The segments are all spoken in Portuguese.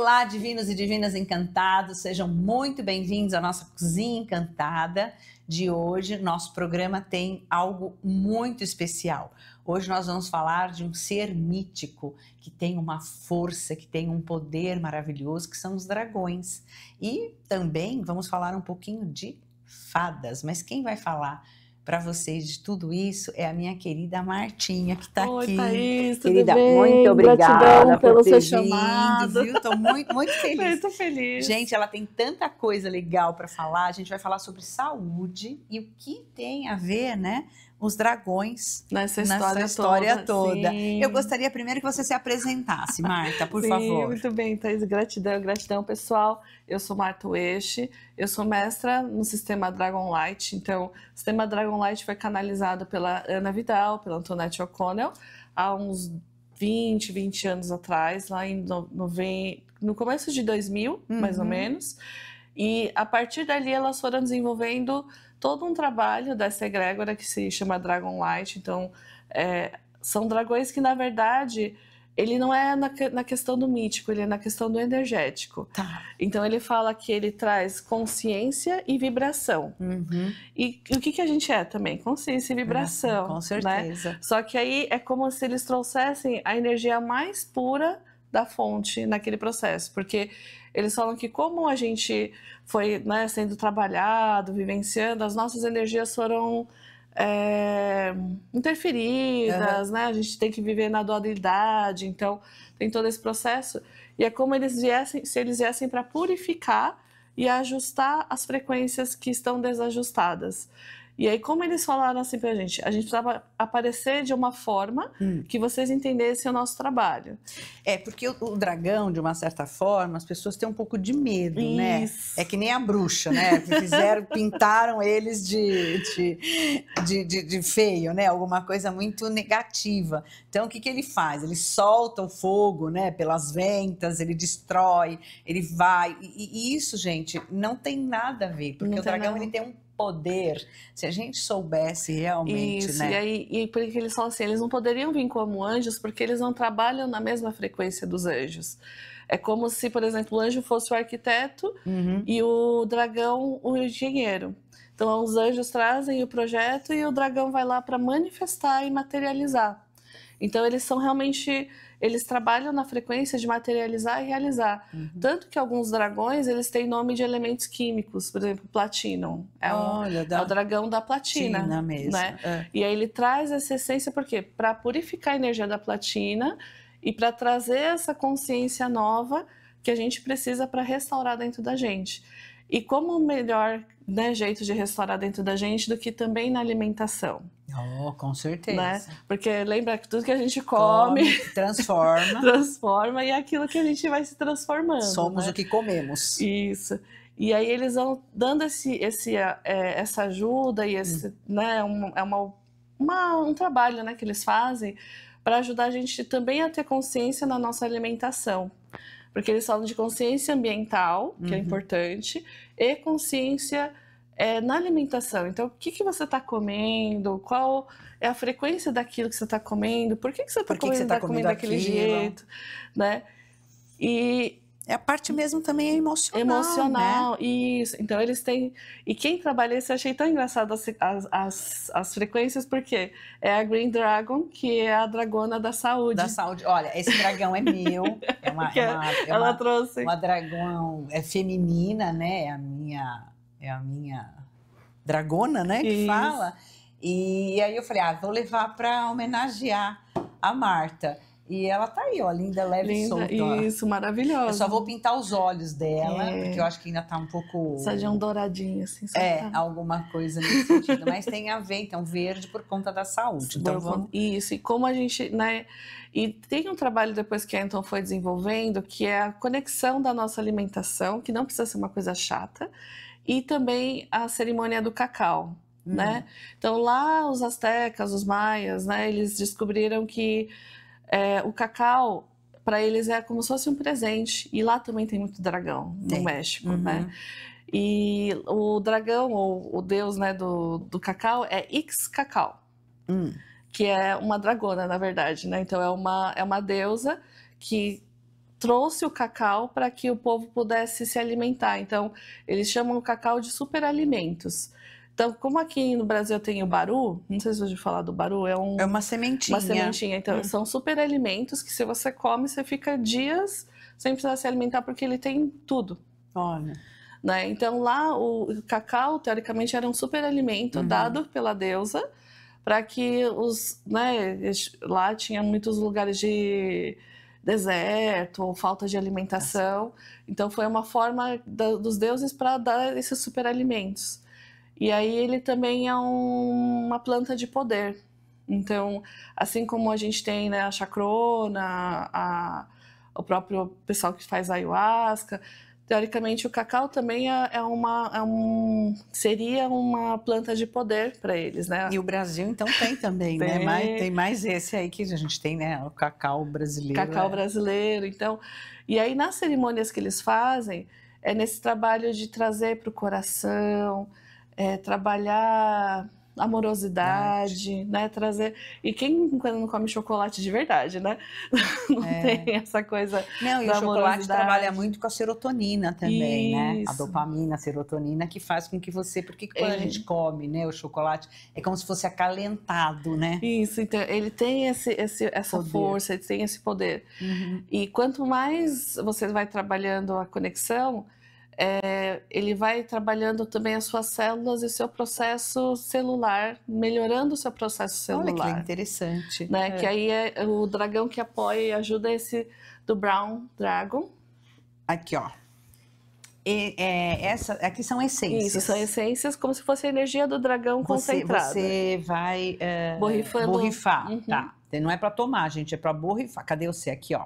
Olá, divinos e divinas encantados, sejam muito bem-vindos à nossa Cozinha Encantada de hoje. Nosso programa tem algo muito especial. Hoje nós vamos falar de um ser mítico que tem uma força, que tem um poder maravilhoso, que são os dragões. E também vamos falar um pouquinho de fadas, mas quem vai falar para vocês de tudo isso é a minha querida Martinha, que está aqui. Oi, Thaís, tudo Querida, bem? muito obrigada Gratidão pelo por ter seu vindo, chamado. viu? Estou muito, muito feliz. Muito feliz. Gente, ela tem tanta coisa legal para falar. A gente vai falar sobre saúde e o que tem a ver, né? Os dragões Nessa história toda. Sim. Eu gostaria primeiro que você se apresentasse, Marta, por Sim, favor. muito bem, Thaís. Gratidão, pessoal. Eu sou Marta Ueshi, eu sou mestra no sistema Dragon Light. Então, o sistema Dragon Light foi canalizado pela Ana Vidal, pela Antoinette O'Connell, há uns 20 anos atrás, lá no começo de 2000, mais ou menos. E a partir dali elas foram desenvolvendo todo um trabalho dessa egrégora que se chama Dragon Light. Então, são dragões que, na verdade, ele não é na questão do mítico, ele é na questão do energético. Tá. Então, ele fala que ele traz consciência e vibração. E o que a gente é também? Consciência e vibração. Com certeza. Né? Só que aí é como se eles trouxessem a energia mais pura da fonte naquele processo, porque eles falam que como a gente foi, né, sendo trabalhado, vivenciando, as nossas energias foram interferidas, né? A gente tem que viver na dualidade, então tem todo esse processo, e é como se eles viessem para purificar e ajustar as frequências que estão desajustadas. E aí, como eles falaram assim pra gente precisava aparecer de uma forma que vocês entendessem o nosso trabalho. Porque o dragão, de uma certa forma, as pessoas têm um pouco de medo, né? É que nem a bruxa, né? Pintaram eles de feio, né? Alguma coisa muito negativa. Então, o que ele faz? Ele solta o fogo, né? Pelas ventas, ele destrói, ele vai. E isso, gente, não tem nada a ver, porque o dragão ele tem um poder, se a gente soubesse realmente, isso, né? E por que eles falam assim, eles não poderiam vir como anjos porque eles não trabalham na mesma frequência dos anjos. É como se, por exemplo, o anjo fosse o arquiteto e o dragão o engenheiro. Então, os anjos trazem o projeto e o dragão vai lá para manifestar e materializar. Então, eles são realmente... Eles trabalham na frequência de materializar e realizar. Tanto que alguns dragões, eles têm nome de elementos químicos. Por exemplo, Platinum. É o dragão da platina. Mesmo. Né? E aí ele traz essa essência, por quê? Para purificar a energia da platina e para trazer essa consciência nova que a gente precisa para restaurar dentro da gente. E como o melhor, né, jeito de restaurar dentro da gente do que também na alimentação. Com certeza. Né? Porque lembra que tudo que a gente come transforma e é aquilo que a gente vai se transformando. Somos, né? O que comemos. Isso. E aí eles vão dando essa ajuda e né, um trabalho, né, que eles fazem para ajudar a gente também a ter consciência na nossa alimentação. Porque eles falam de consciência ambiental, que é importante, e consciência na alimentação. Então, o que você está comendo? Qual é a frequência daquilo que você está comendo? Por que você está comendo daquele jeito? Né? E a parte mesmo também é emocional, né? Isso. Então, eles têm... E quem trabalha isso, eu achei tão engraçado as frequências, porque é a Green Dragon, que é a dragona da saúde. Da saúde. Olha, esse dragão é meu. Ela trouxe. Uma dragão feminina, né? É a minha dragona, né? Que fala. E aí eu falei, vou levar para homenagear a Marta. E ela tá aí, ó, linda, leve e solta. Isso, maravilhosa. Eu só vou pintar os olhos dela, porque eu acho que ainda tá um pouco... Precisa de um douradinho, assim. Alguma coisa nesse sentido. Mas tem a ver, então, verde por conta da saúde. Então, vamos... Isso, e como a gente, né... E tem um trabalho depois que a Anton foi desenvolvendo, que é a conexão da nossa alimentação, que não precisa ser uma coisa chata, e também a cerimônia do cacau, né? Então, lá os astecas, os maias, né? Eles descobriram que o cacau, para eles, é como se fosse um presente. E lá também tem muito dragão, no México, né? E o dragão, ou o deus, né, do cacau, é Ixcacau, que é uma dragona, na verdade, né? Então, é uma deusa que trouxe o cacau para que o povo pudesse se alimentar. Então, eles chamam o cacau de superalimentos. Então, como aqui no Brasil tem o baru, não sei se você ouviu falar do baru, é uma sementinha. Uma sementinha. Então, são superalimentos que se você come, você fica dias sem precisar se alimentar, porque ele tem tudo. Olha. Né? Então, lá o cacau, teoricamente, era um superalimento dado pela deusa para que né, lá tinha muitos lugares de deserto ou falta de alimentação. Então, foi uma forma dos deuses para dar esses superalimentos. E aí ele também é uma planta de poder. Então, assim como a gente tem, né, a chacrona, o próprio pessoal que faz ayahuasca, teoricamente o cacau também seria uma planta de poder para eles, né? E o Brasil então tem também, né? Tem mais esse aí que a gente tem, né? O cacau brasileiro. Cacau brasileiro, então. E aí nas cerimônias que eles fazem, é nesse trabalho de trazer para o coração, trabalhar amorosidade, né? Trazer. E quando não come chocolate de verdade, né? Não tem essa coisa. Não, e o chocolate trabalha muito com a serotonina também, né? A dopamina, a serotonina, que faz com que você. Porque quando a gente come, né, o chocolate, é como se fosse acalentado, né? Isso, então ele tem essa força, ele tem esse poder. E quanto mais você vai trabalhando a conexão, ele vai trabalhando também as suas células e o seu processo celular, melhorando o seu processo celular. Olha que interessante. Né? Que aí é o dragão que apoia e ajuda esse do Brown Dragon. Aqui, ó. Aqui são essências. Isso, são essências como se fosse a energia do dragão concentrada. Você vai borrifar, tá? Não é para tomar, gente, é para borrifar. Cadê você? Aqui, ó.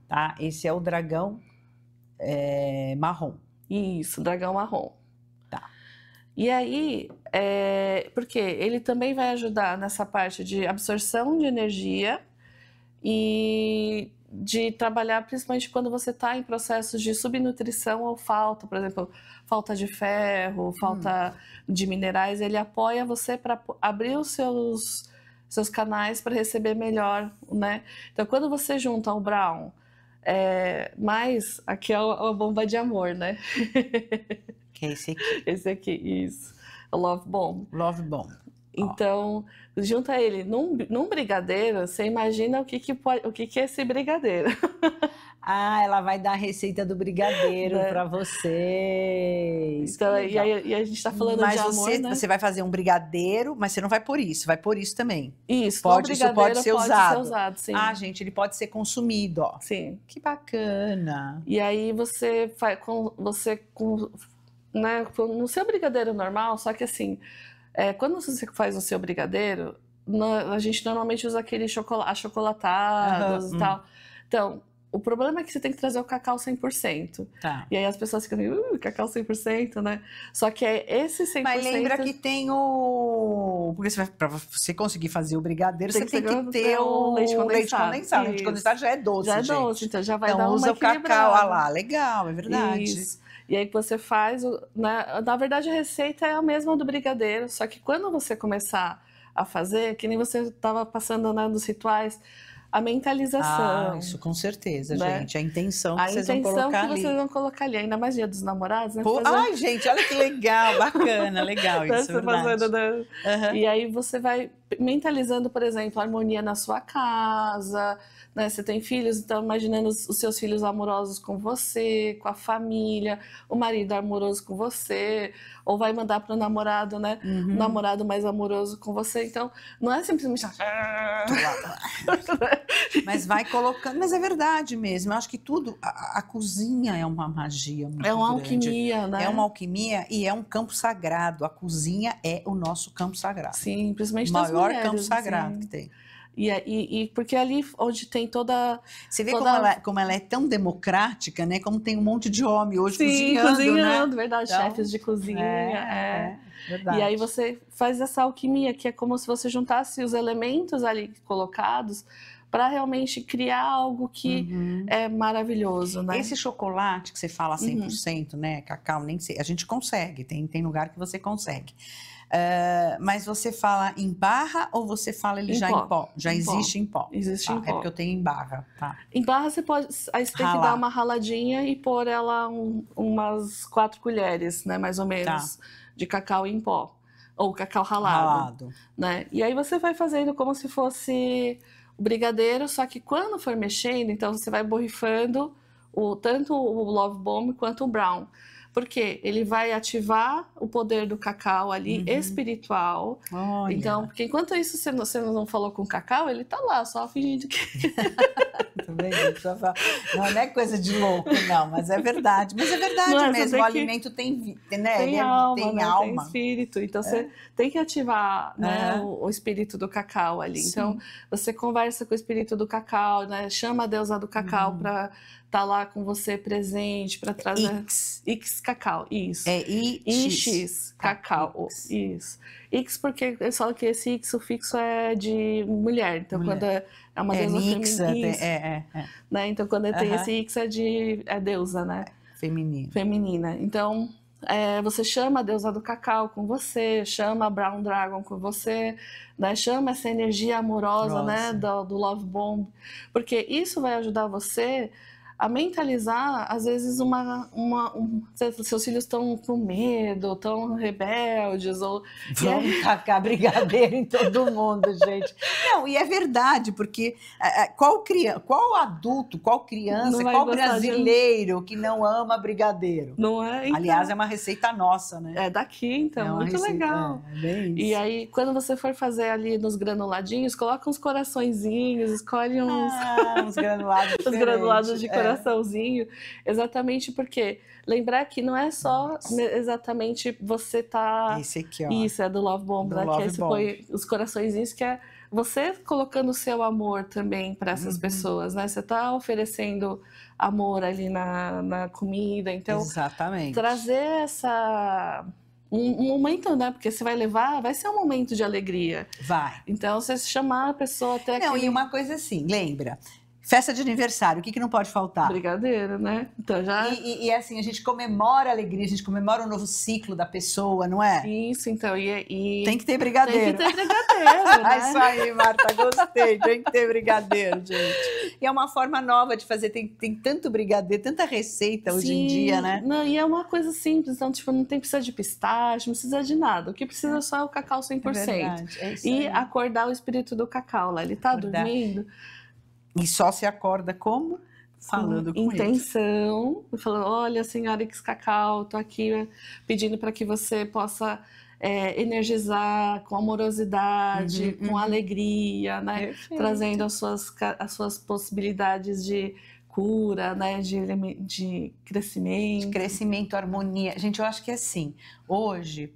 Tá? Esse é o dragão marrom. Isso, dragão marrom. Tá. E aí, porque ele também vai ajudar nessa parte de absorção de energia e de trabalhar principalmente quando você está em processos de subnutrição ou falta, por exemplo, falta de ferro, falta de minerais, ele apoia você para abrir os seus canais para receber melhor, né? Então, quando você junta o Brown, mas aqui é a bomba de amor, né? Que é esse aqui. Esse aqui, isso. O Love Bomb. Love Bomb. Então, junta ele num brigadeiro, você imagina o que é esse brigadeiro. Ela vai dar a receita do brigadeiro para vocês. Então, e a gente está falando de amor, né? Você vai fazer um brigadeiro, mas você não vai pôr isso, vai pôr isso também. Isso, isso pode ser usado. Sim. Gente, ele pode ser consumido, ó. Sim. Que bacana. E aí você faz né, no seu brigadeiro normal, só que assim, quando você faz o seu brigadeiro, a gente normalmente usa aqueles achocolatados e tal. Então, o problema é que você tem que trazer o cacau 100%. Tá. E aí as pessoas ficam, cacau 100%, né? Só que esse 100%... Mas lembra que tem porque para você conseguir fazer o brigadeiro, você tem que ter o leite condensado. O leite condensado já é doce, já é gente. Doce, então já vai dar uma usa o cacau, lá, legal, é verdade. Isso. E aí que você faz, na verdade a receita é a mesma do brigadeiro, só que quando você começar a fazer, que nem você estava passando nos rituais, a mentalização. Isso com certeza, né? gente. A intenção que vocês vão colocar ali. Vocês vão colocar ali, ainda mais Dia dos Namorados, né? Ai, gente, olha que legal, bacana, legal isso, é verdade. E aí você vai mentalizando, por exemplo, a harmonia na sua casa, né? Você tem filhos, então imaginando os seus filhos amorosos com você, com a família, o marido amoroso com você, ou vai mandar para o namorado, né? O namorado mais amoroso com você. Então, não é simplesmente... Mas vai colocando... Mas é verdade mesmo. Eu acho que tudo... A cozinha é uma magia muito grande. É uma alquimia, né? É uma alquimia e é um campo sagrado. A cozinha é o nosso campo sagrado. Sim, principalmente o das maior mulheres, campo sagrado assim. que tem. E porque ali onde tem toda... Você vê como ela é tão democrática, né? Como tem um monte de homem hoje cozinhando, né? verdade, então, chefes de cozinha. Verdade. E aí você faz essa alquimia, que é como se você juntasse os elementos ali colocados para realmente criar algo que é maravilhoso, né? Esse chocolate que você fala 100%, né, cacau, nem sei, a gente consegue, tem lugar que você consegue. Mas você fala em barra ou você fala ele já em pó? Já existe em pó? Existe em pó. É porque eu tenho em barra, tá? Em barra você pode, aí você tem que dar uma raladinha e pôr ela umas 4 colheres, né, mais ou menos, de cacau em pó. Ou cacau ralado. Né? E aí você vai fazendo como se fosse o brigadeiro, só que quando for mexendo, então você vai borrifando tanto o Love Bomb quanto o Brown. Porque ele vai ativar o poder do cacau ali, espiritual. Olha. Então, porque enquanto isso você não falou com o cacau, ele tá lá, só fingindo que... Não é coisa de louco, não, mas é verdade. Mas é verdade mesmo, o alimento tem, né? Tem alma, tem espírito. Então, você tem que ativar, né, o espírito do cacau ali. Sim. Então, você conversa com o espírito do cacau, né? Chama a deusa do cacau para estar lá com você presente, para trazer... Ix cacau, isso. É Ix cacau, isso. Ix porque eles falam que esse Ix, o fixo é de mulher. Então, quando é uma deusa feminina. Né? Então, quando tem esse Ix é deusa, né? Feminina. Então, você chama a deusa do cacau com você, chama a Brown Dragon com você, né? Chama essa energia amorosa, né? Do Love Bomb. Porque isso vai ajudar você a mentalizar, às vezes, seus filhos estão com medo, estão rebeldes, ou... Vamos tacar brigadeiro em todo mundo, gente. Não, e é verdade, porque qual adulto, qual criança, qual brasileiro que não ama brigadeiro? Não é? Então, aliás, é uma receita nossa, né? É daqui, então, muito legal. É bem isso. E aí, quando você for fazer ali nos granuladinhos, coloca uns coraçõezinhos, escolhe uns granulados os granulados de coraçãozinho, exatamente porque lembrar que não é só exatamente você tá... Esse aqui, ó. Isso, é do Love Bomb, né? Que aí você põe os coraçõezinhos, que é você colocando o seu amor também para essas pessoas, né? Você tá oferecendo amor ali na comida, então... Exatamente. Trazer um momento, né? Porque você vai ser um momento de alegria. Vai. Então, você chamar a pessoa até Não, e uma coisa assim, lembra... Festa de aniversário, o que não pode faltar? Brigadeiro, né? Então já... E assim, a gente comemora a alegria, a gente comemora o novo ciclo da pessoa, não é? Isso, então. Tem que ter brigadeiro. Tem que ter brigadeiro, né? É isso aí, Marta, gostei. Tem que ter brigadeiro, gente. E é uma forma nova de fazer, tem tanto brigadeiro, tanta receita hoje em dia, né? Não, e é uma coisa simples, então, tipo, não precisa de pistache, não precisa de nada. O que precisa só é o cacau 100%. É verdade, é isso e aí. Acordar o espírito do cacau lá. Ele tá dormindo... E só se acorda como? Falando com intenção, falando, olha, senhora X Cacau, tô aqui pedindo para que você possa energizar com amorosidade, com alegria, né? Perfeito. Trazendo as suas possibilidades de cura, né? De crescimento. De crescimento, harmonia. Gente, eu acho que é assim, hoje...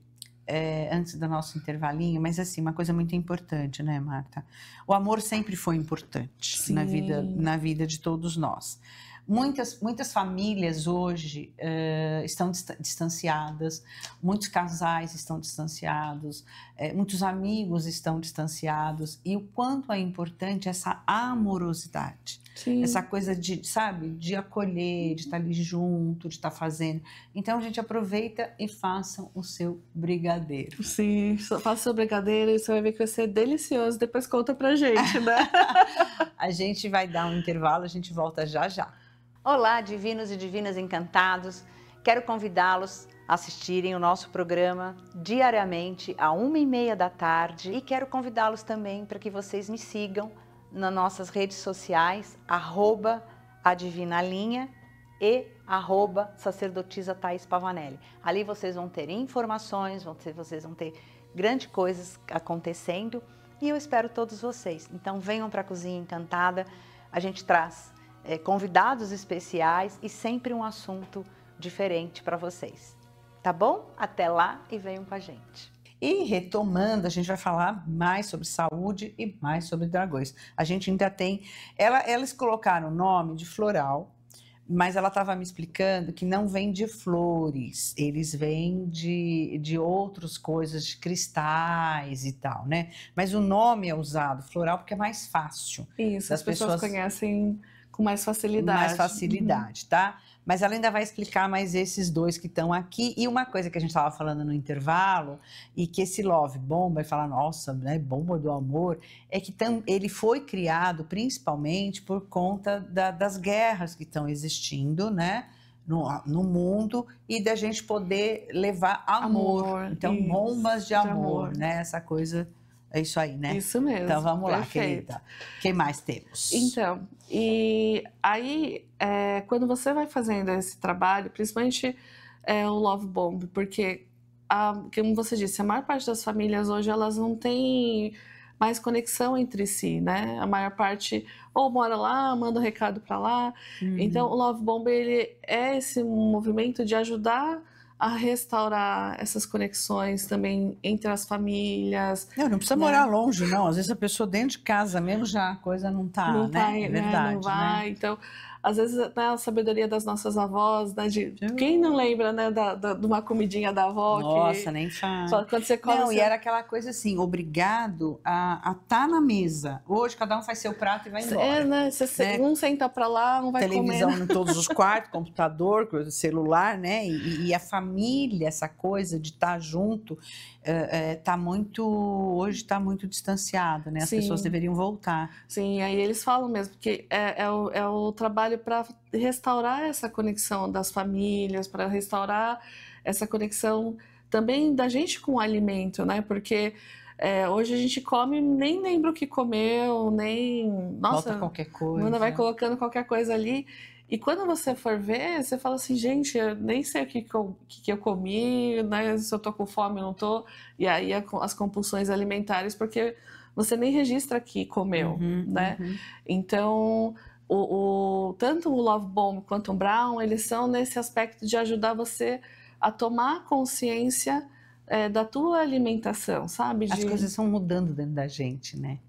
antes do nosso intervalinho, mas assim, uma coisa muito importante, né, Marta? O amor sempre foi importante na vida de todos nós. Muitas famílias hoje estão distanciadas, muitos casais estão distanciados, muitos amigos estão distanciados, e o quanto é importante essa amorosidade. Sim. Essa coisa de acolher, de estar ali junto, de estar fazendo. Então, a gente aproveita e façam o seu brigadeiro. Sim, faça o seu brigadeiro e você vai ver que vai ser delicioso. Depois conta pra gente, né? A gente vai dar um intervalo, a gente volta já já. Olá, divinos e divinas encantados. Quero convidá-los a assistirem o nosso programa diariamente, às 1h30 da tarde. E quero convidá-los também para que vocês me sigam nas nossas redes sociais, @adivinalinha e @sacerdotisa Thaís Pavanelli. Ali vocês vão ter informações, vocês vão ter grandes coisas acontecendo e eu espero todos vocês. Então venham para a Cozinha Encantada, a gente traz convidados especiais e sempre um assunto diferente para vocês. Tá bom? Até lá e venham com a gente. E retomando, a gente vai falar mais sobre saúde e mais sobre dragões. A gente ainda tem... Elas colocaram o nome de floral, Mas ela estava me explicando que não vem de flores, eles vêm de outras coisas, de cristais e tal, né? Mas o nome é usado, floral, porque é mais fácil. Isso, as pessoas conhecem com mais facilidade. Mais facilidade, tá? Mas ela ainda vai explicar mais esses dois que estão aqui. E uma coisa que a gente estava falando no intervalo, e que esse Love Bomb vai falar, nossa, né, bomba do amor, é que ele foi criado principalmente por conta das guerras que estão existindo, né? No mundo, e da gente poder levar amor. Então, isso, bombas de amor, né? Essa coisa... É isso aí, né? Isso mesmo. Então vamos lá, perfeito. querida. O que mais temos? Então, e aí, quando você vai fazendo esse trabalho, principalmente o Love Bomb, porque, como você disse, a maior parte das famílias hoje, elas não têm mais conexão entre si, né? A maior parte ou mora lá, manda um recado para lá. Então, o Love Bomb, ele é esse movimento de ajudar a restaurar essas conexões também entre as famílias. Não precisa morar longe, não. Às vezes a pessoa dentro de casa mesmo já a coisa não tá, não né? Tá, é verdade, não vai. Né? Então, às vezes, né, a sabedoria das nossas avós, né, quem não lembra, né, de uma comidinha da avó? Nossa, nem faz. Só quando você come... Não, e era aquela coisa assim, obrigado a estar na mesa. Hoje, cada um faz seu prato e vai embora. Né? Um senta pra lá, não vai televisão comer. Em todos os quartos, computador, celular, né? E a família, essa coisa de estar junto, hoje está muito distanciado, né? As Sim. pessoas deveriam voltar. Sim, aí eles falam mesmo que é o trabalho para restaurar essa conexão das famílias, para restaurar essa conexão também da gente com o alimento, né? Porque hoje a gente come, nem lembra o que comeu, nem... Nossa, bota qualquer coisa. Vai colocando qualquer coisa ali. E quando você for ver, você fala assim, gente, eu nem sei o que eu comi, né? Se eu tô com fome ou não tô. E aí as compulsões alimentares, porque você nem registra que comeu, né? Então, tanto o Love Bomb quanto o Brown, eles são nesse aspecto de ajudar você a tomar consciência da tua alimentação, sabe? As coisas estão mudando dentro da gente, né?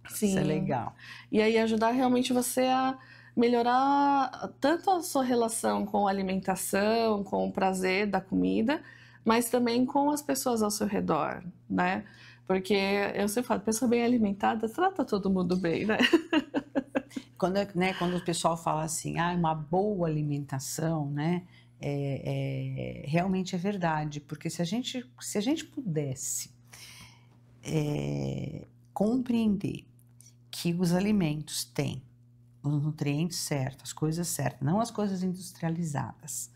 Sim. Isso é legal. E aí ajudar realmente você a melhorar tanto a sua relação com a alimentação, com o prazer da comida, mas também com as pessoas ao seu redor, né? Porque eu sempre falo, pessoa bem alimentada trata todo mundo bem, né? Quando o pessoal fala assim, uma boa alimentação, né? Realmente é verdade, porque se a gente pudesse compreender que os alimentos têm os nutrientes certos, as coisas certas, não as coisas industrializadas,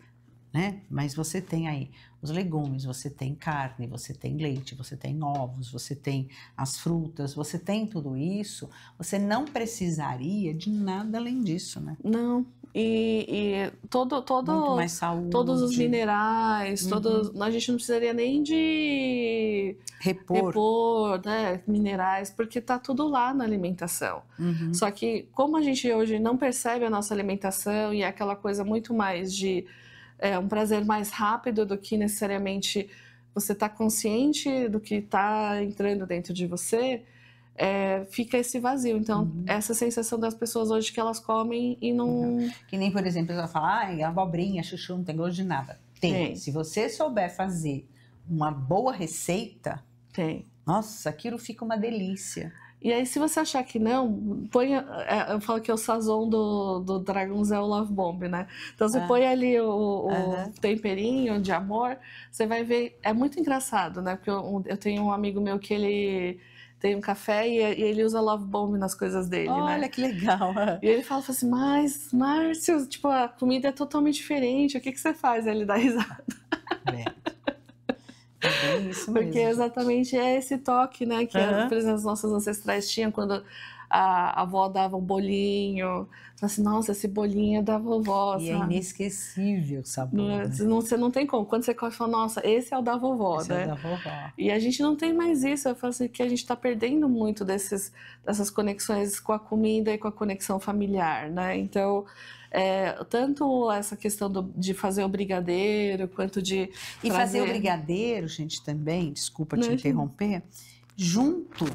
né? Mas você tem aí os legumes, você tem carne, você tem leite, você tem ovos, você tem as frutas, você tem tudo isso, você não precisaria de nada além disso, né? Não. E muito mais saúde. Todos os minerais, a gente não precisaria nem de repor, né, minerais, porque tá tudo lá na alimentação. Só que como a gente hoje não percebe a nossa alimentação e é aquela coisa muito mais de um prazer mais rápido do que necessariamente você tá consciente do que tá entrando dentro de você, fica esse vazio. Então, essa sensação das pessoas hoje que elas comem e não... Que nem, por exemplo, ela fala, abobrinha, chuchu, não tem gosto de nada. Tem. Se você souber fazer uma boa receita, tem. Nossa, aquilo fica uma delícia. E aí, se você achar que não, eu falo que o sazon do Dragons é o Love Bomb, né? Então, você põe ali o temperinho de amor, você vai ver... É muito engraçado, né? Porque eu tenho um amigo meu que ele... tem um café e ele usa Love Bomb nas coisas dele, né? Olha, que legal. E ele fala assim, mas, Márcio, tipo, a comida é totalmente diferente, o que você faz? Aí ele dá risada. É bem isso mesmo. Porque exatamente é esse toque, né? Que, por exemplo, os nossos ancestrais tinham quando a avó dava um bolinho. Fala assim, nossa, esse bolinho é da vovó, e sabe? É inesquecível o sabor, né? Você não tem como. Quando você come, fala, nossa, esse é o da vovó, esse né? é o da vovó. E a gente não tem mais isso. Eu falo assim, que a gente está perdendo muito dessas conexões com a comida e com a conexão familiar, né? Então, tanto essa questão de fazer o brigadeiro, quanto de fazer o brigadeiro, gente, também, desculpa te interromper, junto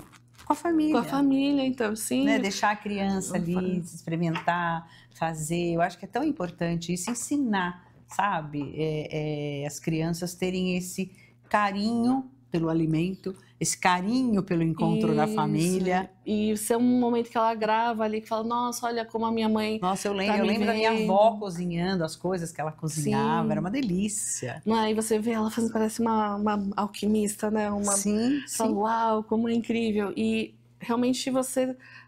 Com a família. Com a família, então, sim. Né? Deixar a criança ali, experimentar, fazer. Eu acho que é tão importante isso, ensinar, sabe? As crianças terem esse carinho pelo alimento, esse carinho pelo encontro da família. E ser um momento que ela grava ali, que fala, nossa, olha como a minha mãe. Nossa, eu lembro da minha avó cozinhando as coisas que ela cozinhava, sim. Era uma delícia. Aí você vê ela fazendo, parece uma alquimista, né? Sim, fala, uau, como é incrível. E realmente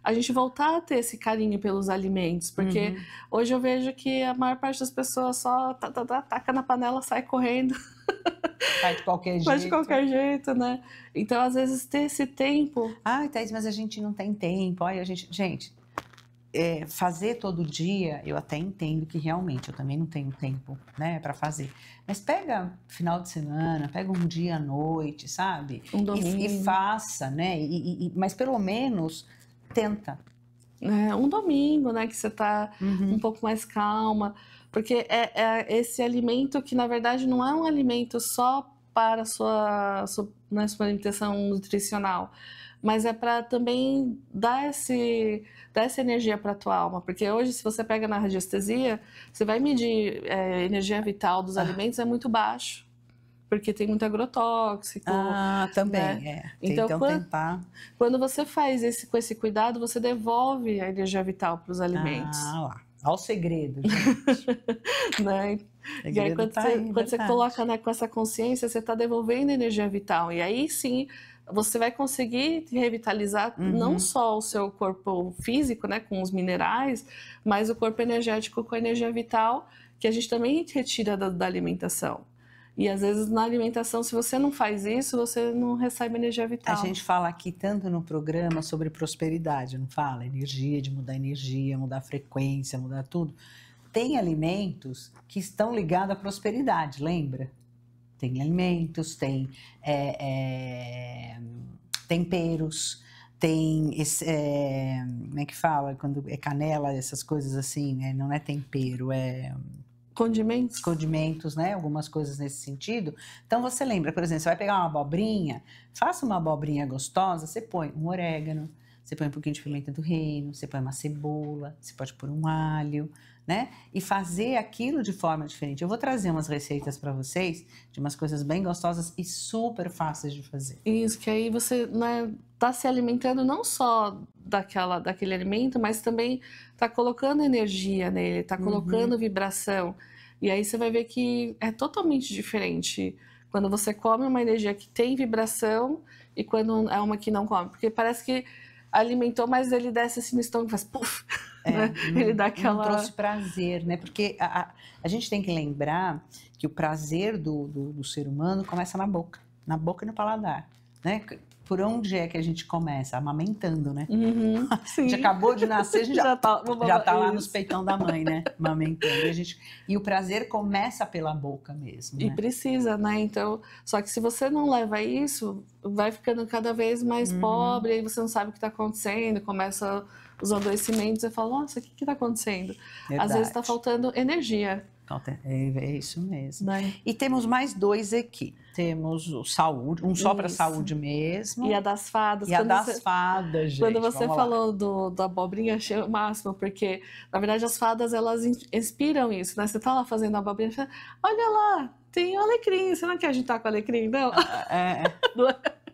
a gente voltar a ter esse carinho pelos alimentos, porque hoje eu vejo que a maior parte das pessoas só taca na panela, sai correndo. Faz de qualquer jeito. Faz de qualquer jeito, né? Então, às vezes, ter esse tempo... Ai, Thaís, mas a gente não tem tempo. Ai, gente, fazer todo dia, eu até entendo que realmente eu também não tenho tempo, né, para fazer. Mas pega final de semana, pega um dia à noite, sabe? Um domingo. E faça, né? Mas pelo menos tenta. Um domingo, né, que você tá um pouco mais calma. Porque é esse alimento que, na verdade, não é um alimento só para a sua alimentação nutricional, mas é para também dar essa energia para a tua alma. Porque hoje, se você pega na radiestesia, você vai medir energia vital dos alimentos, é muito baixo. Porque tem muito agrotóxico. Também, né? Então tentar. Quando você faz com esse cuidado, você devolve a energia vital para os alimentos. Lá. Olha o segredo, gente. Né? E aí, quando você coloca, né, com essa consciência, você está devolvendo energia vital. E aí sim, você vai conseguir revitalizar não só o seu corpo físico, né, com os minerais, mas o corpo energético com a energia vital, que a gente também retira da alimentação. E às vezes na alimentação, se você não faz isso, você não recebe energia vital. A gente fala aqui tanto no programa sobre prosperidade, não fala? Energia, de mudar energia, mudar a frequência, mudar tudo. Tem alimentos que estão ligados à prosperidade, lembra? Tem alimentos, tem temperos, tem como é que fala? Quando é canela, essas coisas assim, né? Não é tempero, condimentos, né? Algumas coisas nesse sentido. Então, você lembra, por exemplo, você vai pegar uma abobrinha, faça uma abobrinha gostosa, você põe um orégano, você põe um pouquinho de pimenta do reino, você põe uma cebola, você pode pôr um alho, né? E fazer aquilo de forma diferente. Eu vou trazer umas receitas para vocês de umas coisas bem gostosas e super fáceis de fazer. Isso, que aí você, né, tá se alimentando não só daquele alimento, mas também tá colocando energia nele, tá colocando vibração. E aí você vai ver que é totalmente diferente quando você come uma energia que tem vibração e quando é uma que não come. Porque parece que alimentou, mas ele desce assim no estômago e faz puff. Né? Ele dá aquela... Não trouxe prazer, né? Porque a gente tem que lembrar que o prazer do ser humano começa na boca e no paladar, né? Por onde é que a gente começa? Amamentando, né? A gente acabou de nascer, a gente já tá lá nos peitão da mãe, né? Amamentando. E o prazer começa pela boca mesmo, né? E precisa, né? Então, só que se você não leva isso, vai ficando cada vez mais pobre, aí você não sabe o que está acontecendo, começa os adoecimentos, você fala, nossa, o que está acontecendo? Verdade. Às vezes está faltando energia. É isso mesmo. Né? E temos mais dois aqui. Temos o saúde, um só para saúde mesmo. E a das fadas. E a das fadas, gente. Quando você falou da abobrinha, achei o máximo, porque, na verdade, as fadas, elas inspiram isso, né? Você tá lá fazendo a abobrinha e fala, olha lá, tem alecrim, você não quer agitar com alecrim, não?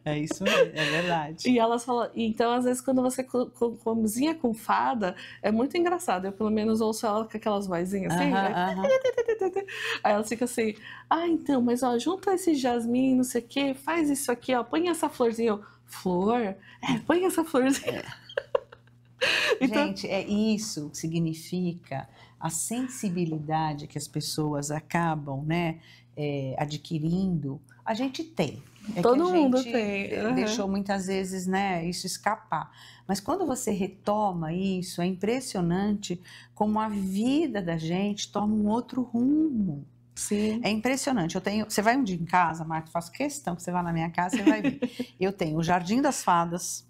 É isso mesmo, é verdade. E elas falam, então às vezes quando você cozinha com fada, é muito engraçado. Eu pelo menos ouço ela com aquelas vozinhas assim. Aí elas ficam assim, então, mas ó, junta esse jasmim, não sei o que, faz isso aqui, ó, põe essa florzinha. Flor? Põe essa florzinha. Então... Gente, isso significa a sensibilidade que as pessoas acabam, né, adquirindo. A gente tem. Todo mundo tem. Deixou muitas vezes, né, isso escapar. Mas quando você retoma isso, é impressionante como a vida da gente toma um outro rumo. Sim. É impressionante. Você vai um dia em casa, Marta, faço questão que você vá na minha casa, você vai ver. Eu tenho o Jardim das Fadas,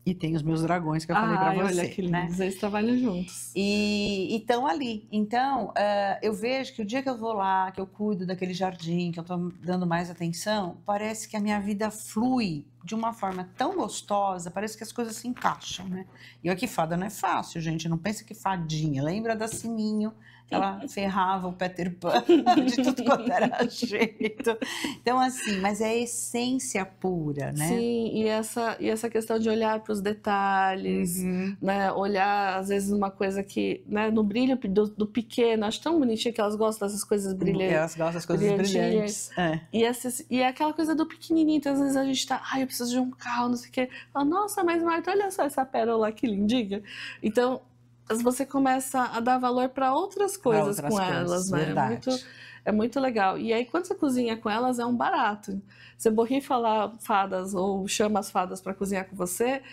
E tem os meus dragões que eu falei para você. Olha que lindos, né? Eles trabalham juntos. E estão ali. Então, eu vejo que o dia que eu vou lá, que eu cuido daquele jardim, que eu estou dando mais atenção, parece que a minha vida flui de uma forma tão gostosa, parece que as coisas se encaixam, né? E aqui fada não é fácil, gente. Não pensa que fadinha. Lembra da Sininho? Ela ferrava o Peter Pan de tudo quanto era jeito. Então, assim, mas é essência pura, né? Sim, e essa questão de olhar para os detalhes, né? Olhar, às vezes, uma coisa que, né? No brilho do pequeno, acho tão bonitinho que elas gostam dessas coisas brilhantes. Elas gostam das coisas brilhantes. E é aquela coisa do pequenininho, então, às vezes a gente tá, eu preciso de um carro, não sei o quê. Fala, nossa, mas Marta, olha só essa pérola que lindinha. Então, você começa a dar valor para outras coisas com elas, né? É muito legal. E aí, quando você cozinha com elas, é um barato. Você borrifa lá fadas ou chama as fadas para cozinhar com você,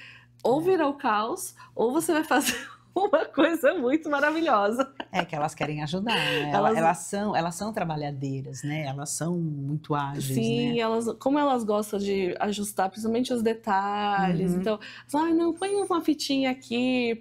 ou vira o caos, ou você vai fazer uma coisa muito maravilhosa. É que elas querem ajudar, né? Elas são trabalhadeiras, né? Elas são muito ágeis, sim, né? Como elas gostam de ajustar, principalmente os detalhes. Então, não, põe uma fitinha aqui,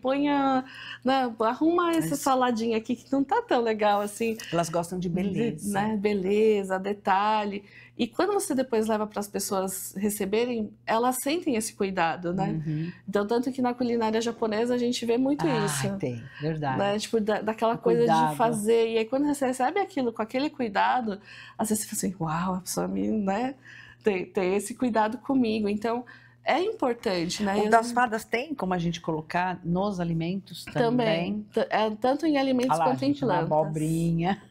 arruma essa saladinha aqui que não tá tão legal assim. Elas gostam de beleza. Né? Beleza, detalhe. E quando você depois leva para as pessoas receberem, elas sentem esse cuidado, né? Então, tanto que na culinária japonesa a gente vê muito isso. Tem, verdade. Né? Tipo, daquela coisa de fazer. E aí, quando você recebe aquilo com aquele cuidado, às vezes você fala assim, uau, a pessoa né? tem esse cuidado comigo. Então, é importante, né? O das fadas tem como a gente colocar nos alimentos também? Tanto em alimentos quanto em plantas. Uma abobrinha.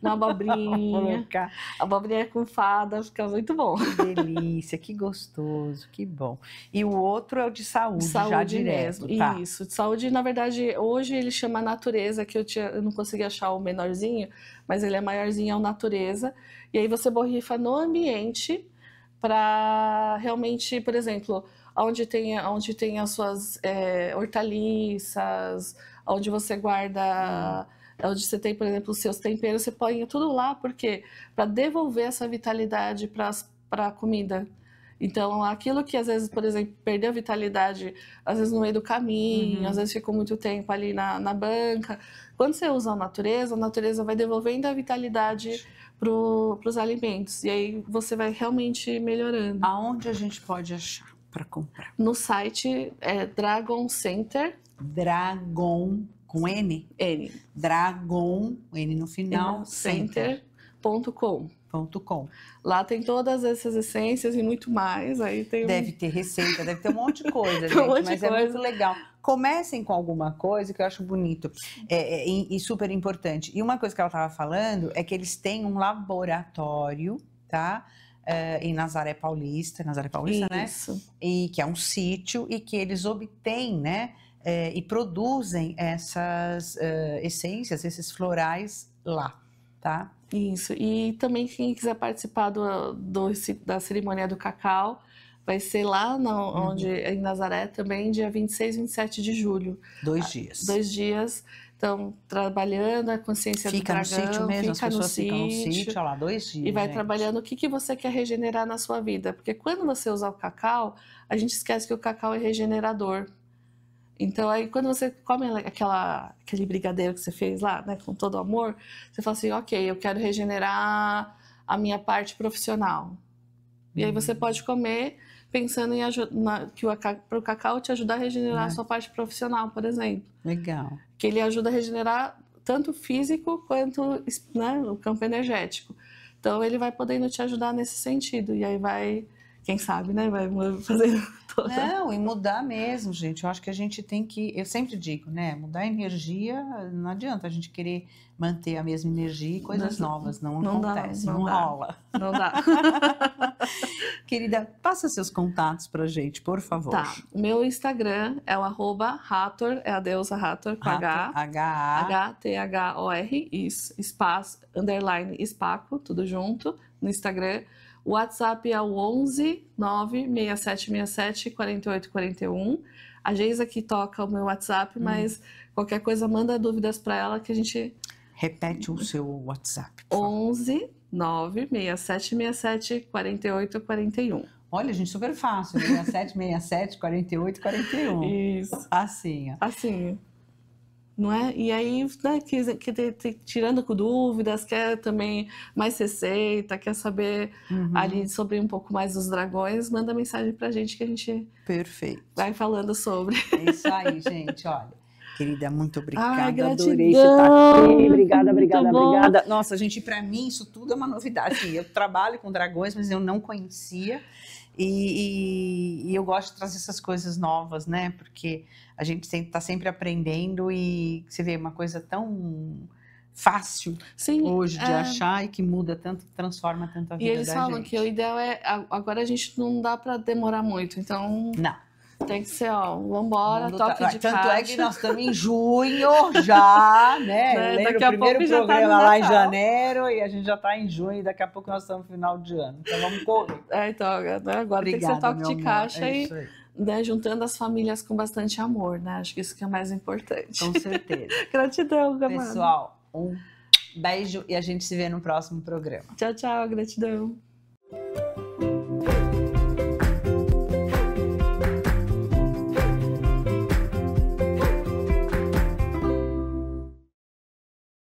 Abobrinha com fada, fica muito bom. Que delícia, que gostoso, que bom. E o outro é o de saúde já direto. Mesmo. Tá. Isso, de saúde, na verdade, hoje ele chama natureza, que eu não consegui achar o menorzinho, mas ele é maiorzinho, é o natureza. E aí você borrifa no ambiente para realmente, por exemplo, onde tem as suas hortaliças, onde você guarda, onde você tem, por exemplo, os seus temperos, você põe tudo lá, por quê? Para devolver essa vitalidade para a comida. Então, aquilo que às vezes, por exemplo, perdeu a vitalidade, às vezes no meio do caminho, às vezes ficou muito tempo ali na banca. Quando você usa a natureza vai devolvendo a vitalidade para os alimentos. E aí você vai realmente melhorando. Aonde a gente pode achar para comprar? No site é Dragon Center. Dragon com N? N. Dragon, N no final, center.com. Lá tem todas essas essências e muito mais. Aí tem deve ter receita, deve ter um monte de coisa, gente, mas é muito legal. Comecem com alguma coisa que eu acho bonito e super importante. E uma coisa que ela estava falando é que eles têm um laboratório, tá? Em Nazaré Paulista, né? E que é um sítio e que eles obtêm, né? E produzem essas essências, esses florais tá? Isso. E também quem quiser participar da cerimônia do cacau, vai ser lá em Nazaré também, dia 26 e 27 de julho. 2 dias. 2 dias. Então, trabalhando a consciência do dragão. Fica no sítio mesmo, as pessoas ficam no sítio, olha lá, 2 dias. E vai trabalhando o que você quer regenerar na sua vida. Porque quando você usa o cacau, a gente esquece que o cacau é regenerador. Então, aí quando você come aquele brigadeiro que você fez lá, né, com todo amor, você fala assim, ok, eu quero regenerar a minha parte profissional. E aí você pode comer pensando para o cacau te ajudar a regenerar a sua parte profissional, por exemplo. Legal. Que ele ajuda a regenerar tanto o físico quanto, né, o campo energético. Então, ele vai podendo te ajudar nesse sentido. E aí vai, quem sabe, né, vai fazendo toda... Não, e mudar mesmo, gente. Eu acho que a gente tem que... Eu sempre digo, né, mudar a energia, não adianta a gente querer manter a mesma energia e coisas novas. Não acontece, não rola. Não dá. Querida, passa seus contatos pra gente, por favor. Tá. O meu Instagram é o @Hathor, é a deusa Hathor, com H. H-T-H-O-R, isso, espaço, underline, espaco, tudo junto, no Instagram. O WhatsApp é o 11 96767 4841. A Geisa que toca o meu WhatsApp, mas qualquer coisa manda dúvidas para ela que a gente... Repete o seu WhatsApp. 11 96767 4841. Olha, gente, super fácil. 67, 67, 48, 41. Isso. Assim, ó. Assim. Não é? E aí, né, tirando com dúvidas, quer também mais receita, quer saber ali sobre um pouco mais dos dragões, manda mensagem pra gente que a gente Perfeito. vai falando sobre. É isso aí, gente, olha. Querida, muito obrigada. Ai, gratidão. Adorei você estar aqui. Obrigada, Muito bom. obrigada. Nossa, gente, pra mim isso tudo é uma novidade. Assim, eu trabalho com dragões, mas eu não conhecia. E eu gosto de trazer essas coisas novas, né? Porque a gente está sempre aprendendo e você vê uma coisa tão fácil hoje de achar e que muda tanto, transforma tanto a vida da gente. E eles falam que o ideal é... Agora a gente não dá para demorar muito, então... Não. Tem que ser, ó, vambora, toque de Tanto caixa. é que nós estamos em junho já, né? Eu lembro o primeiro programa lá em janeiro e a gente já está em junho e daqui a pouco nós estamos no final de ano. Então vamos correr. Então, agora tem que ser toque de caixa e né, juntando as famílias com bastante amor, né? Acho que isso que é mais importante. Com certeza. Gratidão, Gamada. Pessoal, um beijo e a gente se vê no próximo programa. Tchau, tchau, gratidão.